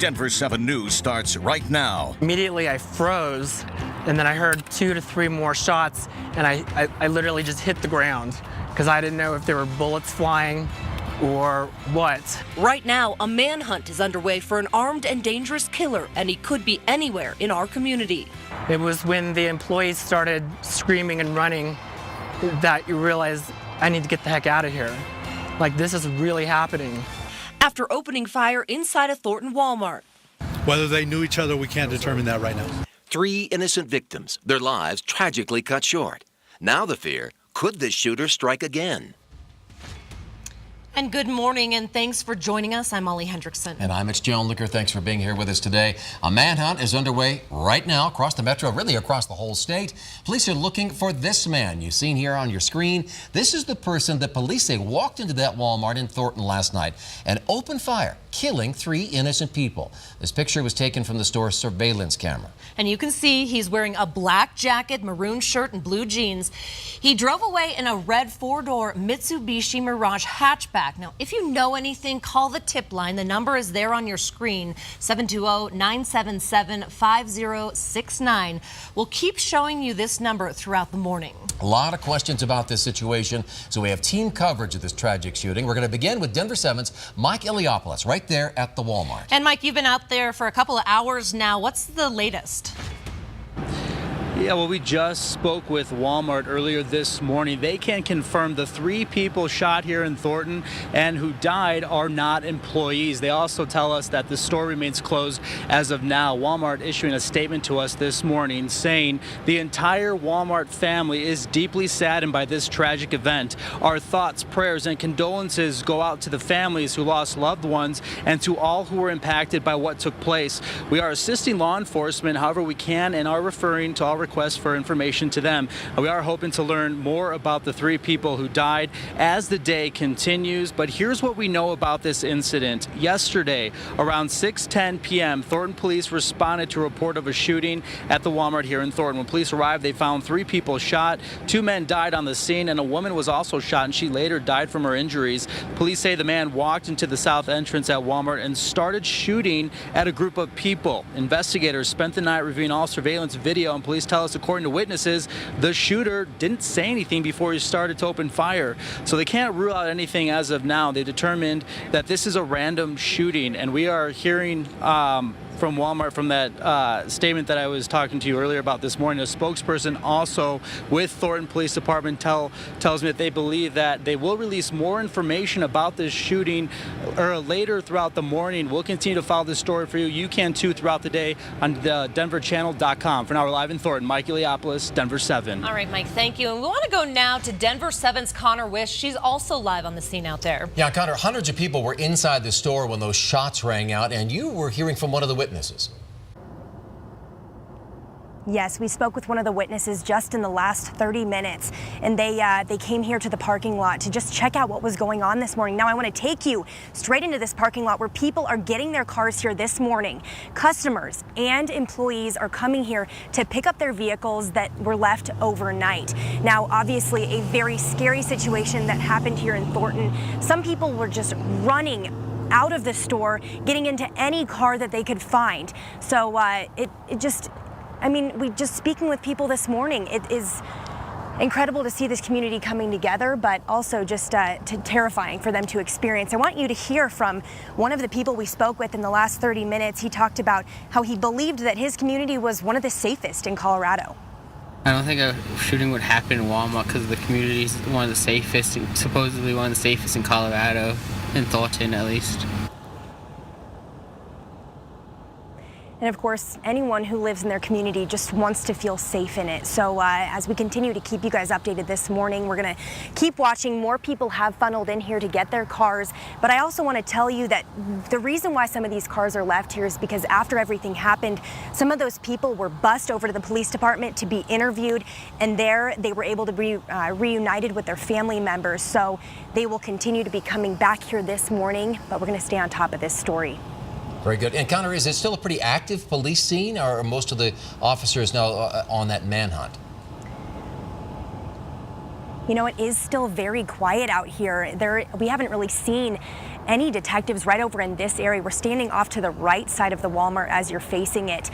Denver 7 News starts right now. Immediately I froze, and then I heard 2 to 3 more shots, and I literally just hit the ground because I didn't know if there were bullets flying or what. Right now, a manhunt is underway for an armed and dangerous killer, and he could be anywhere in our community. It was when the employees started screaming and running that you realize I need to get the heck out of here. Like, this is really happening. After opening fire inside a Thornton Walmart. Whether they knew each other, we can't determine that right now. 3 innocent victims, their lives tragically cut short. Now the fear, could this shooter strike again? And good morning, and thanks for joining us. I'm Molly Hendrickson. And I'm Mitch Jones. Thanks for being here with us today. A manhunt is underway right now across the metro, really across the whole state. Police are looking for this man you've seen here on your screen. This is the person that police say walked into that Walmart in Thornton last night and opened fire, killing 3 innocent people. This picture was taken from the store's surveillance camera. And you can see he's wearing a black jacket, maroon shirt, and blue jeans. He drove away in a red 4-door Mitsubishi Mirage hatchback. Now, if you know anything, call the tip line. The number is there on your screen, 720-977-5069. We'll keep showing you this number throughout the morning. A lot of questions about this situation, so we have team coverage of this tragic shooting. We're going to begin with Denver 7's Mike Iliopoulos right there at the Walmart. And Mike, you've been out there for a couple of hours now. What's the latest? Yeah, well, we just spoke with Walmart earlier this morning. They can confirm the 3 people shot here in Thornton and who died are not employees. They also tell us that the store remains closed as of now. Walmart issuing a statement to us this morning saying the entire Walmart family is deeply saddened by this tragic event. Our thoughts, prayers, and condolences go out to the families who lost loved ones and to all who were impacted by what took place. We are assisting law enforcement however we can and are referring to all requests for information to them. We are hoping to learn more about the 3 people who died as the day continues, but here's what we know about this incident. Yesterday, around 6:10 p.m., Thornton police responded to a report of a shooting at the Walmart here in Thornton. When police arrived, they found 3 people shot. 2 men died on the scene, and a woman was also shot, and she later died from her injuries. Police say the man walked into the south entrance at Walmart and started shooting at a group of people. Investigators spent the night reviewing all surveillance video, and police tell us, according to witnesses, the shooter didn't say anything before he started to open fire. So they can't rule out anything as of now. They determined that this is a random shooting, and we are hearing from Walmart, from that statement that I was talking to you earlier about this morning. A spokesperson also with Thornton Police Department tells me that they believe that they will release more information about this shooting later throughout the morning. We'll continue to follow this story for you. You can too throughout the day on the denverchannel.com. For now, we're live in Thornton. Mike Iliopoulos, Denver 7. All right, Mike, thank you. And we want to go now to Denver 7's Connor Wish. She's also live on the scene out there. Yeah, Connor, hundreds of people were inside the store when those shots rang out, and you were hearing from one of the witnesses. Yes, we spoke with one of the witnesses just in the last 30 minutes, and they came here to the parking lot to just check out what was going on this morning. Now I want to take you straight into this parking lot where people are getting their cars here this morning. Customers and employees are coming here to pick up their vehicles that were left overnight. Now, obviously, a very scary situation that happened here in Thornton. Some people were just running out of the store, getting into any car that they could find. So we just speaking with people this morning, it is incredible to see this community coming together, but also just terrifying for them to experience. I want you to hear from one of the people we spoke with in the last 30 minutes. He talked about how he believed that his community was one of the safest in Colorado. I don't think a shooting would happen in Walmart because the community is one of the safest, supposedly one of the safest in Colorado, in Thornton at least. And of course, anyone who lives in their community just wants to feel safe in it. So as we continue to keep you guys updated this morning, we're going to keep watching. More people have funneled in here to get their cars. But I also want to tell you that the reason why some of these cars are left here is because after everything happened, some of those people were bussed over to the police department to be interviewed. And there they were able to be reunited with their family members. So they will continue to be coming back here this morning. But we're going to stay on top of this story. Very good. And Connor, is it still a pretty active police scene, or are most of the officers now on that manhunt? You know, it is still very quiet out here. We haven't really seen any detectives right over in this area. We're standing off to the right side of the Walmart as you're facing it.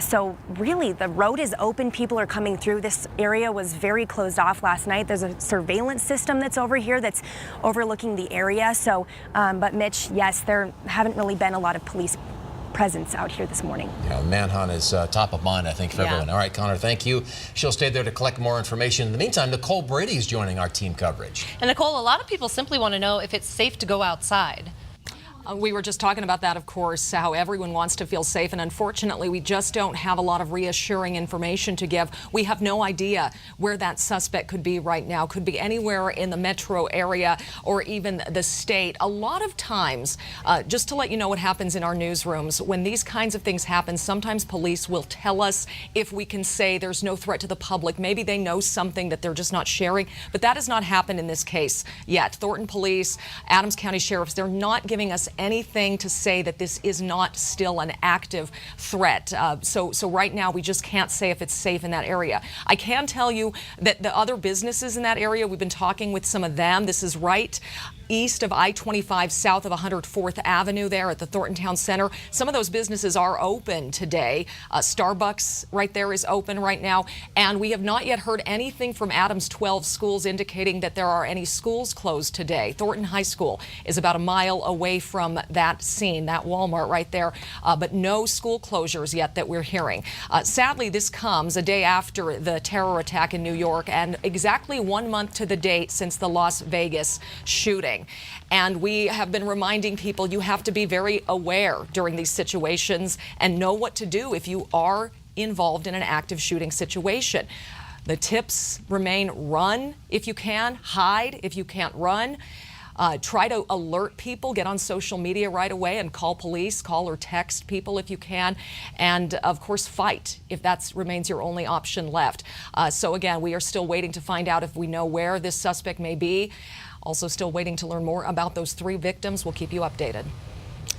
So really, the road is open. People are coming through. This area was very closed off last night. There's a surveillance system that's over here that's overlooking the area. So, but Mitch, yes, there haven't really been a lot of police presence out here this morning. Yeah, manhunt is top of mind, I think, for everyone. All right, Connor, thank you. She'll stay there to collect more information. In the meantime, Nicole Brady is joining our team coverage. And Nicole, a lot of people simply want to know if it's safe to go outside. We were just talking about that, of course, how everyone wants to feel safe, and unfortunately we just don't have a lot of reassuring information to give. We have no idea where that suspect could be right now. Could be anywhere in the metro area or even the state. A lot of times, just to let you know what happens in our newsrooms, when these kinds of things happen, sometimes police will tell us if we can say there's no threat to the public. Maybe they know something that they're just not sharing, but that has not happened in this case yet. Thornton Police, Adams County Sheriffs, they're not giving us anything to say that this is not still an active threat. So right now we just can't say if it's safe in that area. I can tell you that the other businesses in that area, we've been talking with some of them. This is right east of I-25, south of 104th Avenue there at the Thornton Town Center. Some of those businesses are open today. Starbucks right there is open right now. And we have not yet heard anything from Adams 12 schools indicating that there are any schools closed today. Thornton High School is about a mile away from that scene, that Walmart right there, but no school closures yet that we're hearing. Sadly, this comes a day after the terror attack in New York and exactly 1 month to the date since the Las Vegas shooting. And we have been reminding people you have to be very aware during these situations and know what to do if you are involved in an active shooting situation. The tips remain: run if you can, hide if you can't run. Try to alert people, get on social media right away and call police, call or text people if you can, and of course fight if that remains your only option left. So again, we are still waiting to find out if we know where this suspect may be. Also still waiting to learn more about those 3 victims. We'll keep you updated.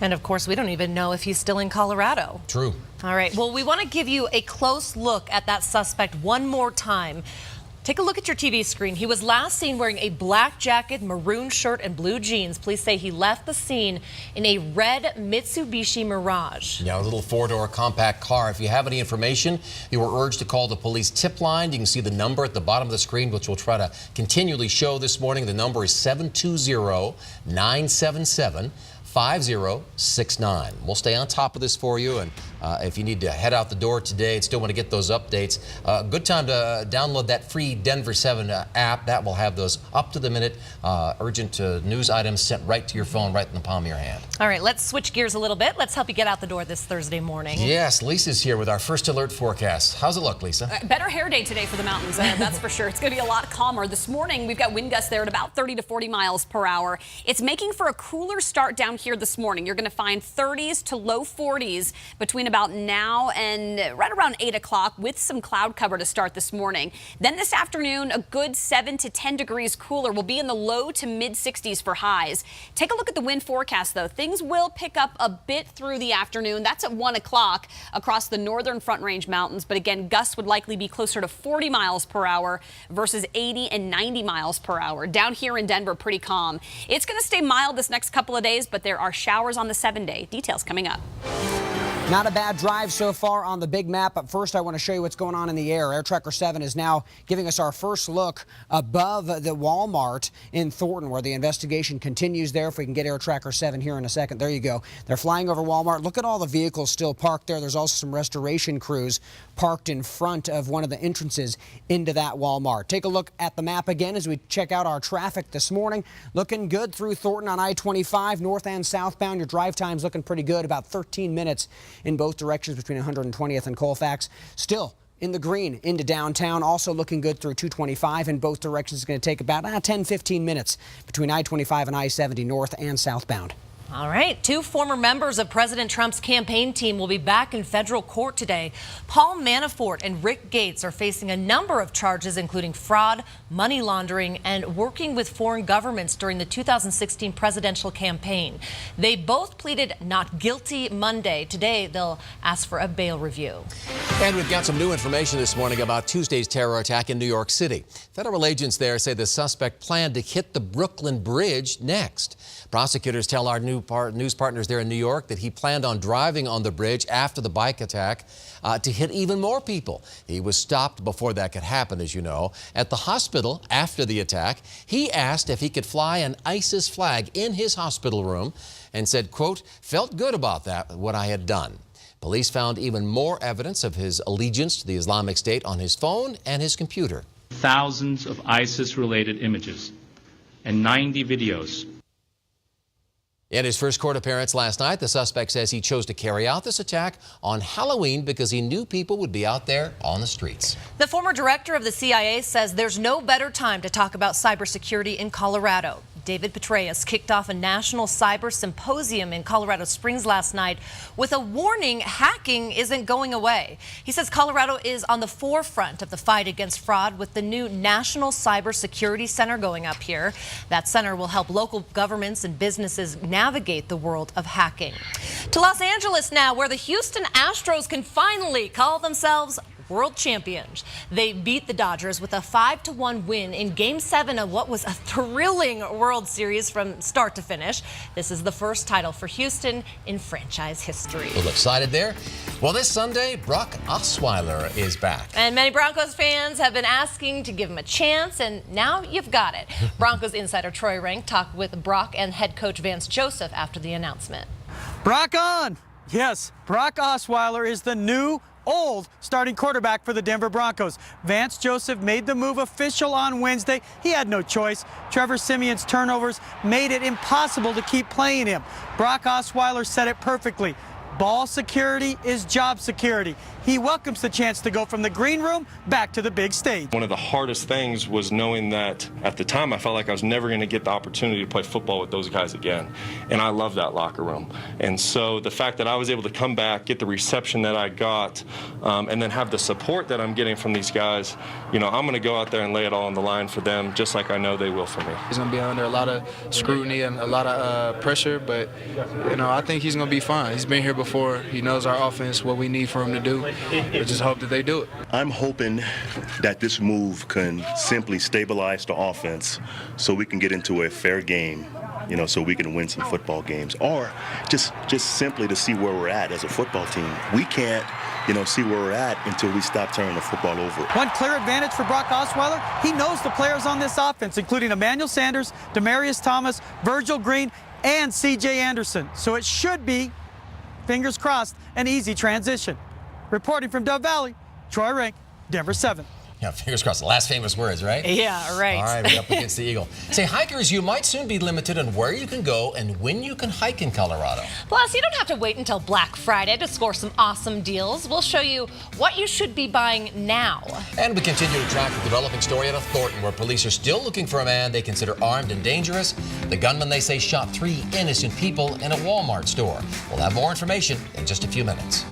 And of course, we don't even know if he's still in Colorado. True. All right, well, we want to give you a close look at that suspect one more time. Take a look at your TV screen. He was last seen wearing a black jacket, maroon shirt, and blue jeans. Police say he left the scene in a red Mitsubishi Mirage. Yeah, a little 4-door compact car. If you have any information, you are urged to call the police tip line. You can see the number at the bottom of the screen, which we'll try to continually show this morning. The number is 720-977-5069. We'll stay on top of this for you, and if you need to head out the door today and still want to get those updates, good time to download that free Denver 7 app. That will have those up-to-the-minute urgent news items sent right to your phone, right in the palm of your hand. All right, let's switch gears a little bit. Let's help you get out the door this Thursday morning. Yes, Lisa's here with our first alert forecast. How's it look, Lisa? Better hair day today for the mountains, that's for sure. It's going to be a lot calmer. This morning, we've got wind gusts there at about 30 to 40 miles per hour. It's making for a cooler start down here this morning. You're going to find 30s to low 40s between about now and right around 8 o'clock with some cloud cover to start this morning. Then this afternoon, a good 7 to 10 degrees cooler. We'll be in the low to mid 60s for highs. Take a look at the wind forecast, though. Things will pick up a bit through the afternoon. That's at 1 o'clock across the northern Front Range mountains. But again, gusts would likely be closer to 40 miles per hour versus 80 and 90 miles per hour. Down here in Denver, pretty calm. It's going to stay mild this next couple of days, but there are showers on the 7-day. Details coming up. Not a bad drive so far on the big map, but first I want to show you what's going on in the air. Air Tracker 7 is now giving us our first look above the Walmart in Thornton, where the investigation continues there. If we can get Air Tracker 7 here in a second. There you go. They're flying over Walmart. Look at all the vehicles still parked there. There's also some restoration crews parked in front of one of the entrances into that Walmart. Take a look at the map again as we check out our traffic this morning. Looking good through Thornton on I-25, north and southbound. Your drive time's looking pretty good, about 13 minutes in both directions between 120th and Colfax. Still in the green into downtown, also looking good through 225 in both directions. It's going to take about 10-15 minutes between I-25 and I-70 north and southbound. All right, 2 former members of President Trump's campaign team will be back in federal court today. Paul Manafort and Rick Gates are facing a number of charges, including fraud, money laundering, and working with foreign governments during the 2016 presidential campaign. They both pleaded not guilty Monday. Today, they'll ask for a bail review. And we've got some new information this morning about Tuesday's terror attack in New York City. Federal agents there say the suspect planned to hit the Brooklyn Bridge next. Prosecutors tell our news partners there in New York that he planned on driving on the bridge after the bike attack to hit even more people. He was stopped before that could happen, as you know. At the hospital after the attack, he asked if he could fly an ISIS flag in his hospital room and said, quote, "Felt good about that, what I had done." Police found even more evidence of his allegiance to the Islamic State on his phone and his computer. Thousands of ISIS-related images and 90 videos. In his first court appearance last night, the suspect says he chose to carry out this attack on Halloween because he knew people would be out there on the streets. The former director of the CIA says there's no better time to talk about cybersecurity in Colorado. David Petraeus kicked off a national cyber symposium in Colorado Springs last night with a warning hacking isn't going away. He says Colorado is on the forefront of the fight against fraud with the new National Cybersecurity Center going up here. That center will help local governments and businesses navigate the world of hacking. To Los Angeles now, where the Houston Astros can finally call themselves world champions. They beat the Dodgers with a 5-1 win in Game 7 of what was a thrilling World Series from start to finish. This is the first title for Houston in franchise history. A little excited there. Well, this Sunday, Brock Osweiler is back. And many Broncos fans have been asking to give him a chance, and now you've got it. Broncos insider Troy Rank talked with Brock and head coach Vance Joseph after the announcement. Brock on! Yes, Brock Osweiler is the new old starting quarterback for the Denver Broncos. Vance Joseph made the move official on Wednesday. He had no choice. Trevor Siemian's turnovers made it impossible to keep playing him. Brock Osweiler said it perfectly. Ball security is job security. He welcomes the chance to go from the green room back to the big stage. One of the hardest things was knowing that at the time I felt like I was never going to get the opportunity to play football with those guys again. And I love that locker room. And so the fact that I was able to come back, get the reception that I got, and then have the support that I'm getting from these guys, you know, I'm going to go out there and lay it all on the line for them, just like I know they will for me. He's going to be under a lot of scrutiny and a lot of pressure, but, you know, I think he's going to be fine. He's been here before. He knows our offense, what we need for him to do. I just hope that they do it. I'm hoping that this move can simply stabilize the offense so we can get into a fair game, you know, so we can win some football games, or just simply to see where we're at as a football team. We can't, you know, see where we're at until we stop turning the football over. One clear advantage for Brock Osweiler, he knows the players on this offense, including Emmanuel Sanders, Demaryius Thomas, Virgil Green, and C.J. Anderson. So it should be, fingers crossed, an easy transition. Reporting from Dove Valley, Troy Rank, Denver 7. Yeah, fingers crossed. The last famous words, right? Yeah, right. All right, we're up against the Eagle. Say, hikers, you might soon be limited on where you can go and when you can hike in Colorado. Plus, you don't have to wait until Black Friday to score some awesome deals. We'll show you what you should be buying now. And we continue to track the developing story out of Thornton, where police are still looking for a man they consider armed and dangerous. The gunman, they say, shot 3 innocent people in a Walmart store. We'll have more information in just a few minutes.